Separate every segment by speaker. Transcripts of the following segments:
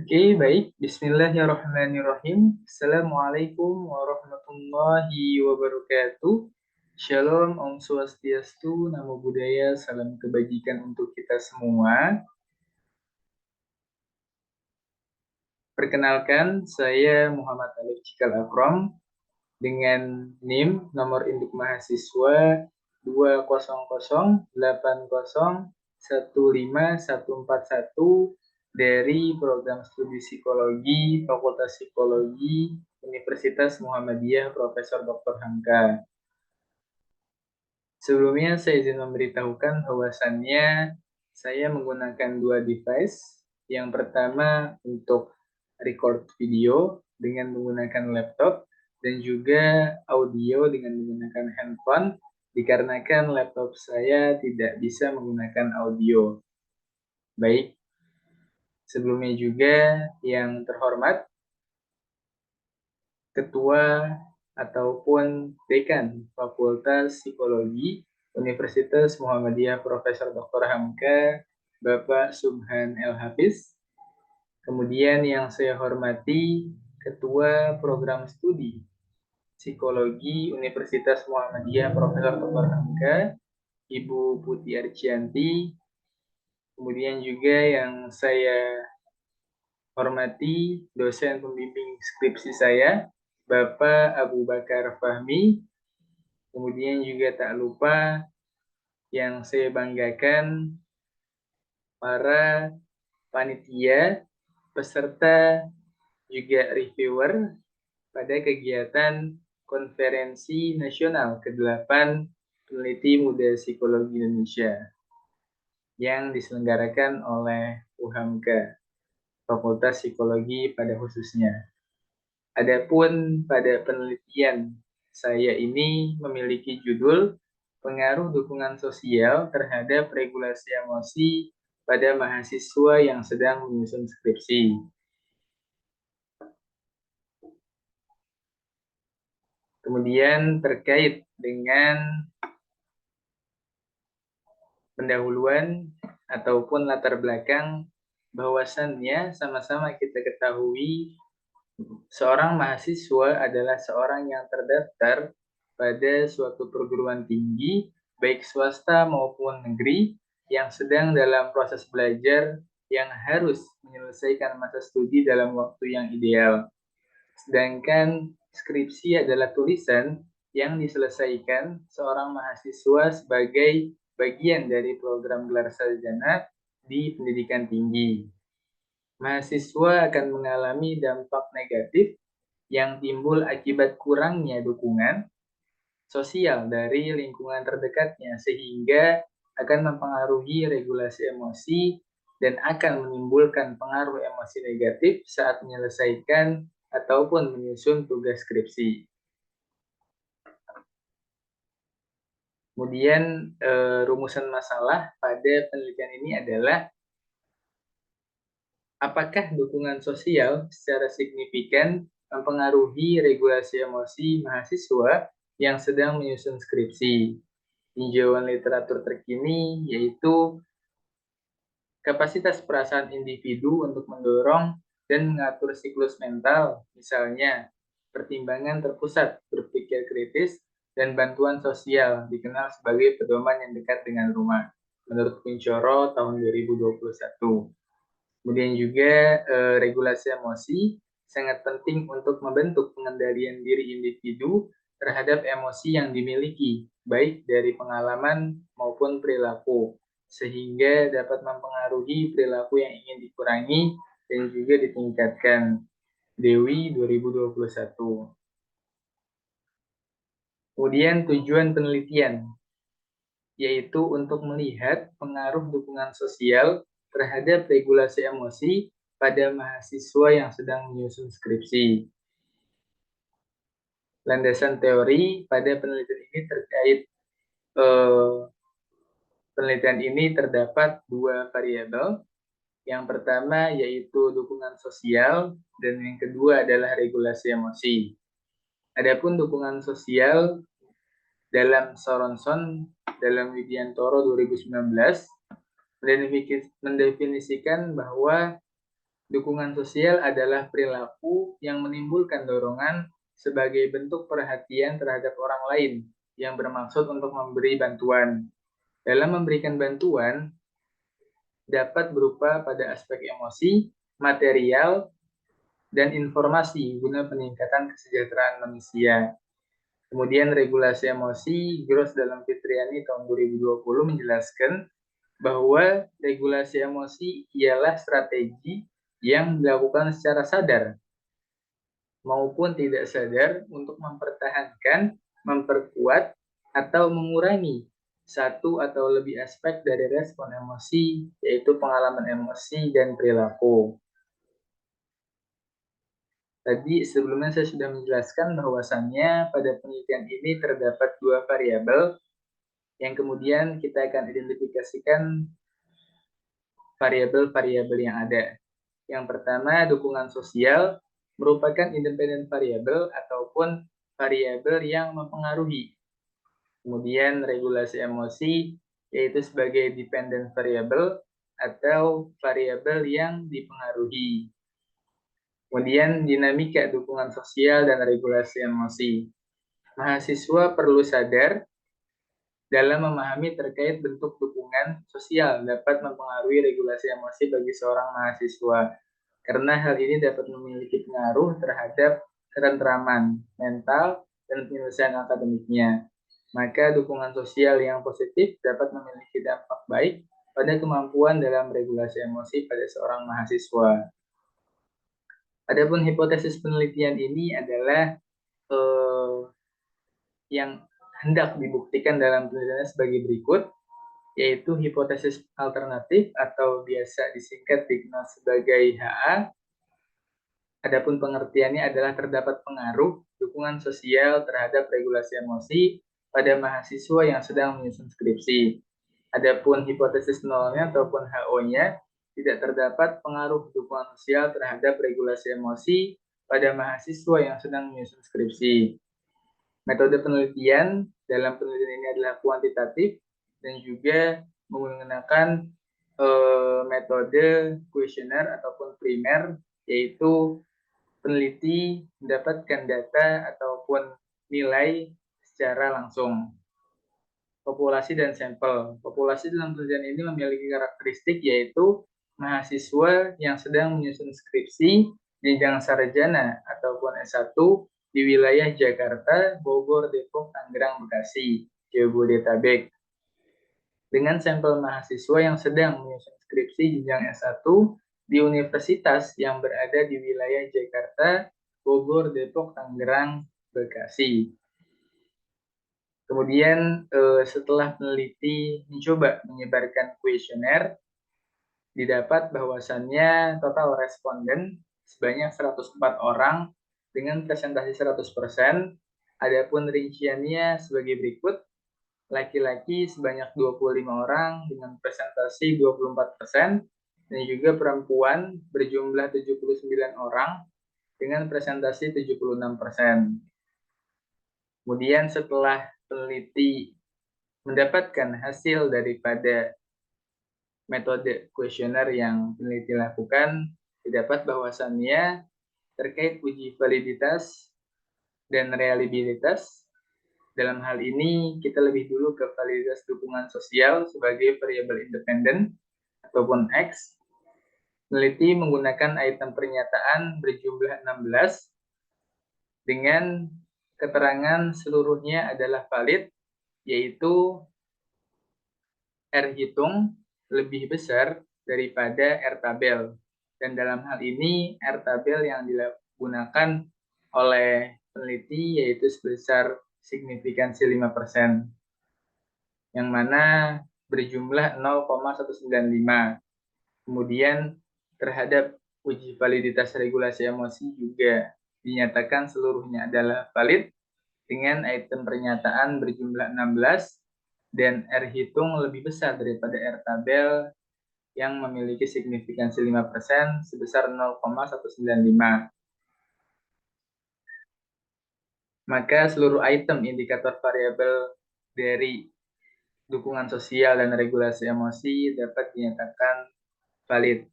Speaker 1: Oke, baik. Bismillahirrahmanirrahim. Assalamualaikum warahmatullahi wabarakatuh. Shalom, Om Swastiastu, Namo Buddhaya, salam kebajikan untuk kita semua. Perkenalkan, saya Muhammad Alif Cikal Akrom dengan NIM nomor induk mahasiswa 20080154141 dari program studi psikologi Fakultas Psikologi Universitas Muhammadiyah Profesor Dr. Hamka. Sebelumnya saya izin memberitahukan bahwasannya saya menggunakan dua device. Yang pertama untuk record video dengan menggunakan laptop dan juga audio dengan menggunakan handphone dikarenakan laptop saya tidak bisa menggunakan audio. Baik, sebelumnya juga yang terhormat Ketua ataupun Dekan Fakultas Psikologi Universitas Muhammadiyah Profesor Dr. Hamka, Bapak Subhan El Hafiz. Kemudian yang saya hormati Ketua Program Studi Psikologi Universitas Muhammadiyah Profesor Dr. Hamka, Ibu Putih Arcianti. Kemudian juga yang saya hormati dosen pembimbing skripsi saya, Bapak Abu Bakar Fahmi. Kemudian juga tak lupa yang saya banggakan para panitia, peserta, juga reviewer pada kegiatan Konferensi Nasional ke-8 Peneliti Muda Psikologi Indonesia yang diselenggarakan oleh UHAMKA, Fakultas Psikologi pada khususnya. Adapun pada penelitian saya ini memiliki judul Pengaruh Dukungan Sosial terhadap Regulasi Emosi pada Mahasiswa yang sedang menyusun skripsi. Kemudian terkait dengan pendahuluan ataupun latar belakang, bahwasannya sama-sama kita ketahui seorang mahasiswa adalah seorang yang terdaftar pada suatu perguruan tinggi, baik swasta maupun negeri, yang sedang dalam proses belajar yang harus menyelesaikan masa studi dalam waktu yang ideal. Sedangkan skripsi adalah tulisan yang diselesaikan seorang mahasiswa sebagai bagian dari program gelar sarjana di pendidikan tinggi. Mahasiswa akan mengalami dampak negatif yang timbul akibat kurangnya dukungan sosial dari lingkungan terdekatnya, sehingga akan mempengaruhi regulasi emosi dan akan menimbulkan pengaruh emosi negatif saat menyelesaikan ataupun menyusun tugas skripsi. Kemudian rumusan masalah pada penelitian ini adalah apakah dukungan sosial secara signifikan mempengaruhi regulasi emosi mahasiswa yang sedang menyusun skripsi. Tinjauan literatur terkini yaitu kapasitas perasaan individu untuk mendorong dan mengatur siklus mental, misalnya pertimbangan terpusat, berpikir kritis, dan bantuan sosial dikenal sebagai pedoman yang dekat dengan rumah, menurut Kuncoro tahun 2021. Kemudian juga regulasi emosi sangat penting untuk membentuk pengendalian diri individu terhadap emosi yang dimiliki, baik dari pengalaman maupun perilaku, sehingga dapat mempengaruhi perilaku yang ingin dikurangi dan juga ditingkatkan. Dewi 2021. Kemudian tujuan penelitian, yaitu untuk melihat pengaruh dukungan sosial terhadap regulasi emosi pada mahasiswa yang sedang menyusun skripsi. Landasan teori pada penelitian ini terkait penelitian ini terdapat dua variabel. Yang pertama yaitu dukungan sosial dan yang kedua adalah regulasi emosi. Adapun dukungan sosial dalam Soronson dalam Widiantoro 2019 mendefinisikan bahwa Dukungan sosial adalah perilaku yang menimbulkan dorongan sebagai bentuk perhatian terhadap orang lain yang bermaksud untuk memberi bantuan. Dalam memberikan bantuan dapat berupa pada aspek emosi, material, dan informasi guna peningkatan kesejahteraan manusia. Kemudian regulasi emosi, Gross dalam Fitriani tahun 2020 menjelaskan bahwa regulasi emosi ialah strategi yang dilakukan secara sadar maupun tidak sadar untuk mempertahankan, memperkuat, atau mengurangi satu atau lebih aspek dari respon emosi, yaitu pengalaman emosi dan perilaku. Tadi sebelumnya saya sudah menjelaskan bahwasannya pada penelitian ini terdapat dua variabel yang kemudian kita akan identifikasikan variabel-variabel yang ada. Yang pertama, dukungan sosial merupakan independen variabel ataupun variabel yang mempengaruhi. Kemudian regulasi emosi yaitu sebagai dependent variable atau variabel yang dipengaruhi. Kemudian dinamika dukungan sosial dan regulasi emosi. Mahasiswa perlu sadar dalam memahami terkait bentuk dukungan sosial dapat mempengaruhi regulasi emosi bagi seorang mahasiswa. Karena hal ini dapat memiliki pengaruh terhadap ketentraman mental dan penyelesaian akademiknya. Maka dukungan sosial yang positif dapat memiliki dampak baik pada kemampuan dalam regulasi emosi pada seorang mahasiswa. Adapun hipotesis penelitian ini adalah yang hendak dibuktikan dalam penelitiannya sebagai berikut, yaitu hipotesis alternatif atau biasa disingkat dikenal sebagai HA. Adapun pengertiannya adalah terdapat pengaruh dukungan sosial terhadap regulasi emosi pada mahasiswa yang sedang menyusun skripsi. Adapun hipotesis nolnya ataupun HO-nya tidak terdapat pengaruh dukungan sosial terhadap regulasi emosi pada mahasiswa yang sedang menyusun skripsi. Metode penelitian dalam penelitian ini adalah kuantitatif dan juga menggunakan metode kuesioner ataupun primer, yaitu peneliti mendapatkan data ataupun nilai secara langsung. Populasi dan sampel. Populasi dalam penelitian ini memiliki karakteristik yaitu mahasiswa yang sedang menyusun skripsi jenjang sarjana ataupun S1 di wilayah Jakarta, Bogor, Depok, Tangerang, Bekasi, Jabodetabek. Dengan sampel mahasiswa yang sedang menyusun skripsi jenjang S1 di universitas yang berada di wilayah Jakarta, Bogor, Depok, Tangerang, Bekasi. Kemudian setelah peneliti mencoba menyebarkan kuesioner, didapat bahwasannya total responden sebanyak 104 orang dengan presentasi 100%. Adapun rinciannya sebagai berikut: laki-laki sebanyak 25 orang dengan presentasi 24%, dan juga perempuan berjumlah 79 orang dengan presentasi 76%. Kemudian setelah peneliti mendapatkan hasil daripada metode kuesioner yang peneliti lakukan, didapat bahwasannya terkait uji validitas dan reliabilitas. Dalam hal ini, kita lebih dulu ke validitas dukungan sosial sebagai variabel independen ataupun X. Peneliti menggunakan item pernyataan berjumlah 16 dengan keterangan seluruhnya adalah valid, yaitu R hitung lebih besar daripada R tabel. Dan dalam hal ini, R tabel yang digunakan oleh peneliti yaitu sebesar signifikansi 5%, yang mana berjumlah 0,195. Kemudian terhadap uji validitas regulasi emosi juga dinyatakan seluruhnya adalah valid dengan item pernyataan berjumlah 16 dan R hitung lebih besar daripada R tabel yang memiliki signifikansi 5% sebesar 0,195. Maka seluruh item indikator variabel dari dukungan sosial dan regulasi emosi dapat dinyatakan valid.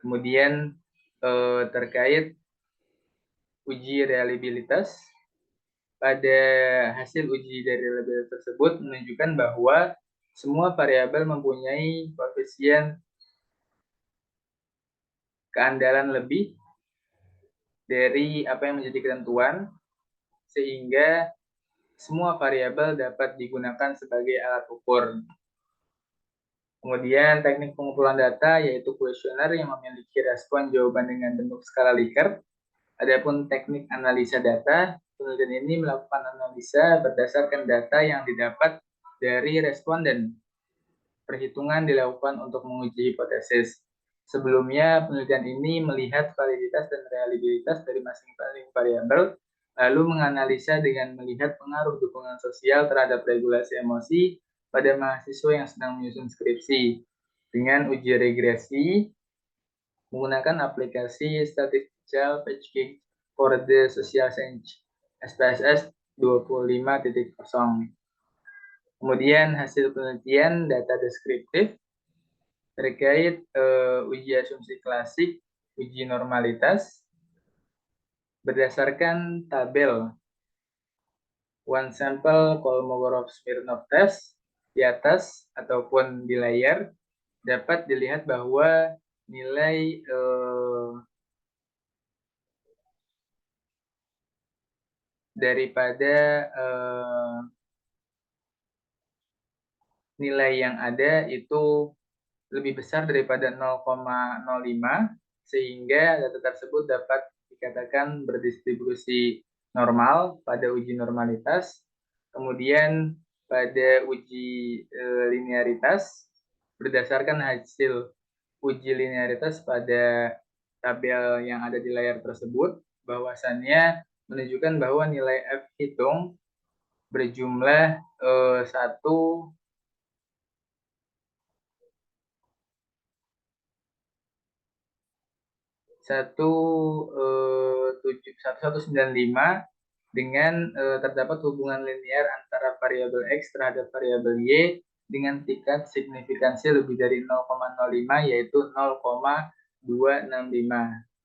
Speaker 1: Kemudian terkait uji reliabilitas. Pada hasil uji reliabilitas tersebut menunjukkan bahwa semua variabel mempunyai koefisien keandalan lebih dari apa yang menjadi ketentuan, sehingga semua variabel dapat digunakan sebagai alat ukur. Kemudian teknik pengumpulan data yaitu kuesioner yang memiliki respon jawaban dengan bentuk skala Likert. Adapun teknik analisa data, penelitian ini melakukan analisa berdasarkan data yang didapat dari responden. Perhitungan dilakukan untuk menguji hipotesis. Sebelumnya, penelitian ini melihat validitas dan reliabilitas dari masing-masing variabel, lalu menganalisa dengan melihat pengaruh dukungan sosial terhadap regulasi emosi pada mahasiswa yang sedang menyusun skripsi. Dengan uji regresi, menggunakan aplikasi Statistical Packaging for the Social Science SPSS 25.0. Kemudian hasil penelitian data deskriptif terkait uji asumsi klasik, uji normalitas berdasarkan tabel one sample Kolmogorov-Smirnov test di atas ataupun di layar dapat dilihat bahwa nilai daripada nilai yang ada itu lebih besar daripada 0,05 sehingga data tersebut dapat dikatakan berdistribusi normal pada uji normalitas. Kemudian pada uji linearitas berdasarkan hasil uji linearitas pada tabel yang ada di layar tersebut bahwasannya menunjukkan bahwa nilai F hitung berjumlah 1,995 dengan terdapat hubungan linear antara variabel X terhadap variabel Y dengan tingkat signifikansi lebih dari 0,05 yaitu 0,265.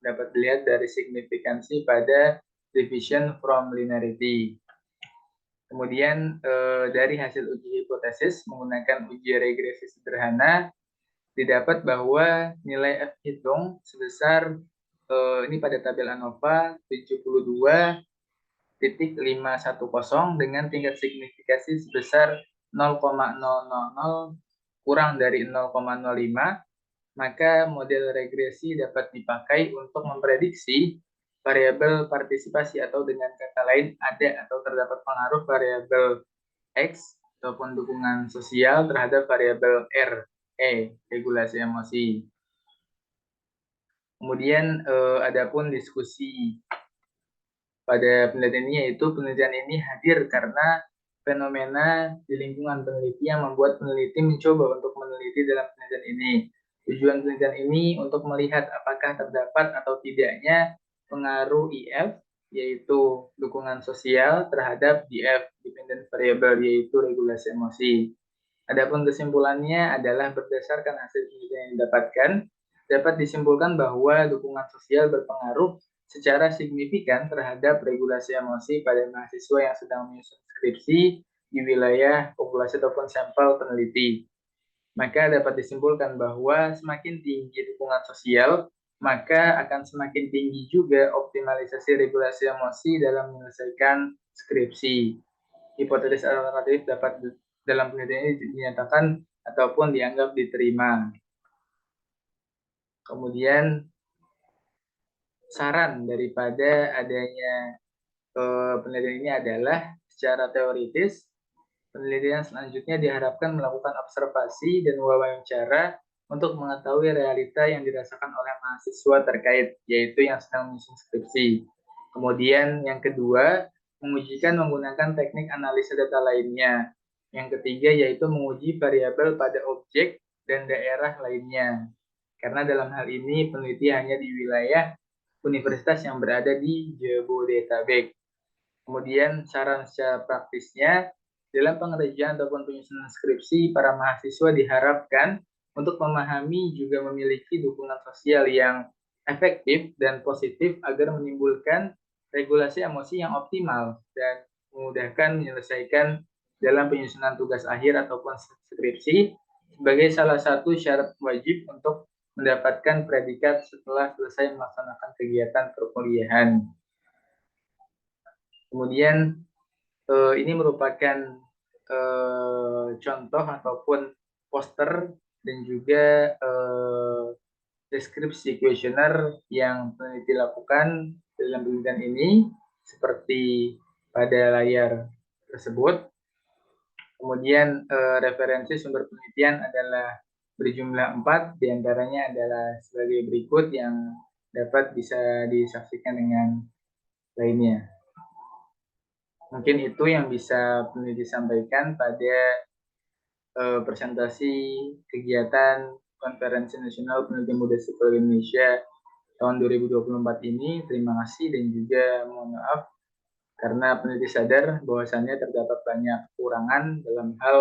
Speaker 1: Dapat dilihat dari signifikansi pada division from linearity. Kemudian dari hasil uji hipotesis menggunakan uji regresi sederhana didapat bahwa nilai F hitung sebesar ini pada tabel ANOVA 72.510 dengan tingkat signifikasi sebesar 0,000 kurang dari 0,05, maka model regresi dapat dipakai untuk memprediksi variabel partisipasi atau dengan kata lain ada atau terdapat pengaruh variabel X ataupun dukungan sosial terhadap variabel R, regulasi emosi. Kemudian adapun diskusi pada penelitian ini yaitu penelitian ini hadir karena fenomena di lingkungan peneliti yang membuat peneliti mencoba untuk meneliti dalam penelitian ini. Tujuan penelitian ini untuk melihat apakah terdapat atau tidaknya pengaruh IF yaitu dukungan sosial terhadap DF, dependent variable, yaitu regulasi emosi. Adapun kesimpulannya adalah berdasarkan hasil penelitian yang didapatkan, dapat disimpulkan bahwa dukungan sosial berpengaruh secara signifikan terhadap regulasi emosi pada mahasiswa yang sedang menyusun skripsi di wilayah populasi ataupun sampel peneliti. Maka dapat disimpulkan bahwa semakin tinggi dukungan sosial, maka akan semakin tinggi juga optimalisasi regulasi emosi dalam menyelesaikan skripsi. Hipotesis alternatif dapat dalam penelitian ini dinyatakan ataupun dianggap diterima. Kemudian saran daripada adanya penelitian ini adalah secara teoritis penelitian selanjutnya diharapkan melakukan observasi dan wawancara untuk mengetahui realita yang dirasakan oleh mahasiswa terkait, yaitu yang sedang menyusun skripsi. Kemudian yang kedua, mengujikan menggunakan teknik analisa data lainnya. Yang ketiga yaitu menguji variabel pada objek dan daerah lainnya. Karena dalam hal ini peneliti hanya di wilayah universitas yang berada di Jabodetabek. Kemudian saran secara praktisnya, dalam pengerjaan ataupun penyusunan skripsi, para mahasiswa diharapkan untuk memahami juga memiliki dukungan sosial yang efektif dan positif agar menimbulkan regulasi emosi yang optimal dan memudahkan menyelesaikan dalam penyusunan tugas akhir ataupun skripsi sebagai salah satu syarat wajib untuk mendapatkan predikat setelah selesai melaksanakan kegiatan perkuliahan. Kemudian ini merupakan contoh ataupun poster dan juga deskripsi kuesioner yang peneliti lakukan dalam penelitian ini seperti pada layar tersebut. Kemudian referensi sumber penelitian adalah berjumlah 4, diantaranya adalah sebagai berikut yang dapat bisa disaksikan dengan lainnya. Mungkin itu yang bisa peneliti sampaikan pada presentasi kegiatan Konferensi Nasional Peneliti Muda Sipil Indonesia tahun 2024 ini. Terima kasih dan juga mohon maaf karena peneliti sadar bahwasannya terdapat banyak kekurangan dalam hal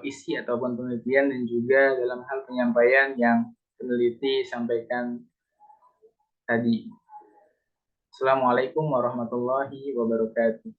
Speaker 1: isi ataupun penelitian dan juga dalam hal penyampaian yang peneliti sampaikan tadi. Assalamualaikum warahmatullahi wabarakatuh.